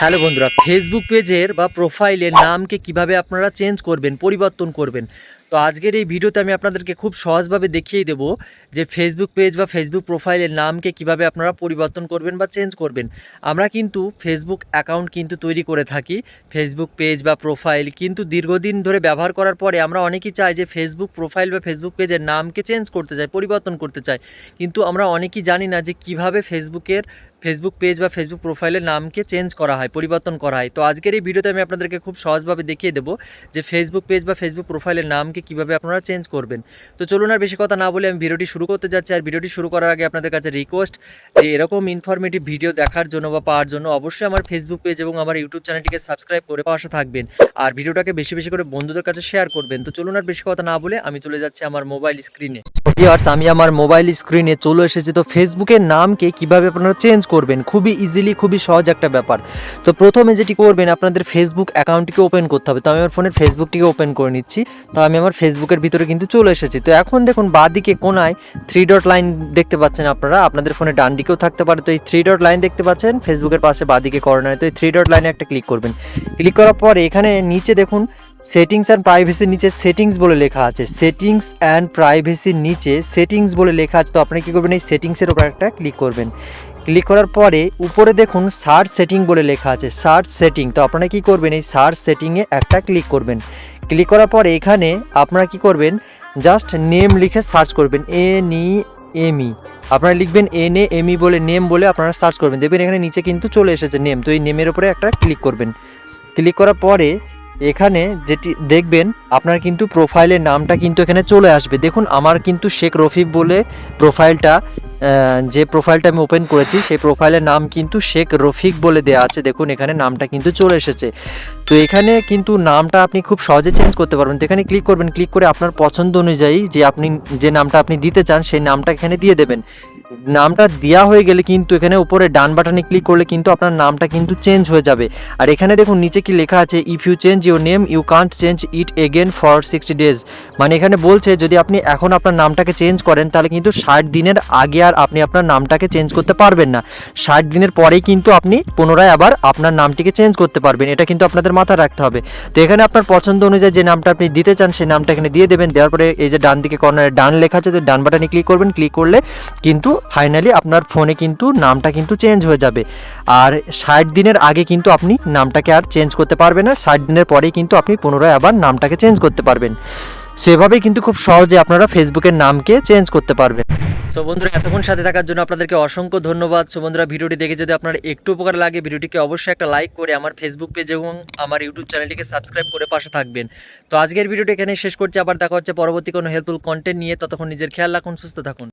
Hello বন্ধুরা, Facebook পেজের বা প্রোফাইলের নামকে কিভাবে আপনারা চেঞ্জ করবেন, পরিবর্তন করবেন। তো আজকের এই ভিডিওতে আমি আপনাদেরকে খুব সহজভাবে দেখিয়ে দেব যে ফেসবুক পেজ বা ফেসবুক প্রোফাইলের নামকে কিভাবে আপনারা পরিবর্তন করবেন বা চেঞ্জ করবেন। আমরা কিন্তু ফেসবুক অ্যাকাউন্ট কিন্তু তৈরি করে থাকি, ফেসবুক পেজ বা প্রোফাইল কিন্তু দীর্ঘদিন ধরে ব্যবহার করার পরে আমরা অনেকেই চাই যে ফেসবুক প্রোফাইল বা ফেসবুক পেজের নামকে চেঞ্জ করতে চাই, পরিবর্তন করতে চাই। কিন্তু আমরা অনেকেই জানি না যে কিভাবে ফেসবুক পেজ বা ফেসবুক প্রোফাইলের নামকে চেঞ্জ করা হয়, পরিবর্তন করা হয়। তো আজকের এই ভিডিওতে আমি আপনাদেরকে খুব সহজভাবে দেখিয়ে দেবো যে ফেসবুক পেজ বা ফেসবুক প্রোফাইলের নামকে কিভাবে আপনারা চেঞ্জ করবেন। তো চলুন আর বেশি কথা না বলে আমি ভিডিওটি শুরু করতে যাচ্ছি। আর ভিডিওটি শুরু করার আগে আপনাদের কাছে রিকোয়েস্ট যে এরকম ইনফরমেটিভ ভিডিও দেখার জন্য বা পাওয়ার জন্য অবশ্যই আমার ফেসবুক পেজ এবং আমার ইউটিউব চ্যানেলটিকে সাবস্ক্রাইব করে পাশে থাকবেন। আর ভিডিওটাকে বেশি বেশি করে বন্ধুদের কাছে শেয়ার করবেন। তো চলুন আর বেশি কথা না বলে আমি চলে যাচ্ছি আমার মোবাইল স্ক্রিনে। ভিউয়ার্স, আমি আমার মোবাইল স্ক্রিনে চলে এসেছি। তো ফেসবুকের নামকে কিভাবে আপনারা চেঞ্জ করবেন, খুবই ইজিলি, খুবই সহজ একটা ব্যাপার। তো প্রথমে যেটি করবেন, আপনাদের ফেসবুক অ্যাকাউন্টটিকে ওপেন করতে হবে। তো আমি আমার ফোনের ফেসবুকটিকে ওপেন করে নিচ্ছি। তো আমি আমার ফেসবুকের ভিতরে কিন্তু চলে এসেছি। তো এখন দেখুন বাঁদিকে কোনায় 3 ডট লাইন দেখতে পাচ্ছেন আপনারা, আপনাদের ফোনে ডান দিকেও থাকতে পারে। তো এই 3 ডট লাইন দেখতে পাচ্ছেন ফেসবুকের পাশে বাঁদিকে কর্নারে। তো এই 3 ডট লাইনে একটা ক্লিক করবেন। ক্লিক করার পরে এখানে নিচে দেখুন সেটিংস অ্যান্ড প্রাইভেসির নিচে সেটিংস বলে লেখা আছে। সেটিংস অ্যান্ড প্রাইভেসির নিচে সেটিংস বলে লেখা আছে। তো আপনি কি করবেন, এই সেটিংসের উপর একটা ক্লিক করবেন। ক্লিক করার পরে উপরে দেখুন সার্চ সেটিং বলে লেখা আছে, সার্চ সেটিং। তো আপনারা কি করবেন, এই সার্চ সেটিংয়ে একটা ক্লিক করবেন। ক্লিক করার পরে এখানে আপনারা কি করবেন, জাস্ট নেম লিখে সার্চ করবেন, NEME। আপনারা লিখবেন NAME বলে, নেম বলে আপনারা সার্চ করবেন। দেখবেন এখানে নিচে কিন্তু চলে এসেছে নেম। তো এই নেমের উপরে একটা ক্লিক করবেন। ক্লিক করার পরে এখানে যেটি দেখবেন আপনার কিন্তু প্রোফাইলের নামটা কিন্তু এখানে চলে আসবে। দেখুন আমার কিন্তু শেখ রফিক বলে প্রোফাইলটা, যে প্রোফাইলটা আমি ওপেন করেছি সেই প্রোফাইলের নাম কিন্তু শেখ রফিক বলে দেওয়া আছে। দেখুন এখানে নামটা কিন্তু চলে এসেছে। তো এখানে কিন্তু নামটা আপনি খুব সহজে চেঞ্জ করতে পারবেন। তো এখানে ক্লিক করবেন, ক্লিক করে আপনার পছন্দ অনুযায়ী যে আপনি যে নামটা আপনি দিতে চান সেই নামটা এখানে দিয়ে দেবেন। নামটা দেওয়া হয়ে গেলে কিন্তু এখানে উপরে ডান বাটনে ক্লিক করলে কিন্তু আপনার নামটা কিন্তু চেঞ্জ হয়ে যাবে। আর এখানে দেখুন নিচে কি লেখা আছে, if you change your name you can't change it again for 60 days. মানে এখানে বলছে যদি আপনি এখন আপনার নামটাকে চেঞ্জ করেন তাহলে কিন্তু 60 দিনের আগে আর আপনি আপনার নামটাকে চেঞ্জ করতে পারবেন না। 60 দিনের পরেই কিন্তু আপনি পুনরায় আবার আপনার নামটিকে চেঞ্জ করতে পারবেন। এটা কিন্তু আপনাদের মাথায় রাখতে হবে। তো এখানে আপনার পছন্দ অনুযায়ী যে নামটা আপনি দিতে চান সেই নামটা এখানে দিয়ে দেবেন। দেওয়ার পরে এই যে ডান দিকে কর্নারে ডান লেখা আছে, তো ডান বাটনে ক্লিক করবেন। ক্লিক করলে কিন্তু ফাইনালি আপনার ফোনে কিন্তু নামটা কিন্তু চেঞ্জ হয়ে যাবে। আর 60 দিনের আগে কিন্তু আপনি নামটাকে আর চেঞ্জ করতে পারবেন না। 60 দিনের পরেই কিন্তু আপনি পুনরায় আবার নামটাকে চেঞ্জ করতে পারবেন। সেভাবেই কিন্তু খুব সহজে আপনারা ফেসবুকের নামকে চেঞ্জ করতে পারবেন। সো বন্ধুরা, এতক্ষণ সাথে থাকার জন্য আপনাদেরকে অসংখ্য ধন্যবাদ। সো বন্ধুরা, ভিডিওটি দেখে যদি আপনার একটু উপকার লাগে ভিডিওটিকে অবশ্যই একটা লাইক করে আমার ফেসবুক পেজ এবং আমার ইউটিউব চ্যানেলটিকে সাবস্ক্রাইব করে পাশে থাকবেন। তো আজকের ভিডিওটি এখানে শেষ করছি। আবার দেখা হচ্ছে পরবর্তী কোনো হেল্পফুল কন্টেন্ট নিয়ে। ততক্ষণ নিজের খেয়াল রাখুন, সুস্থ থাকুন।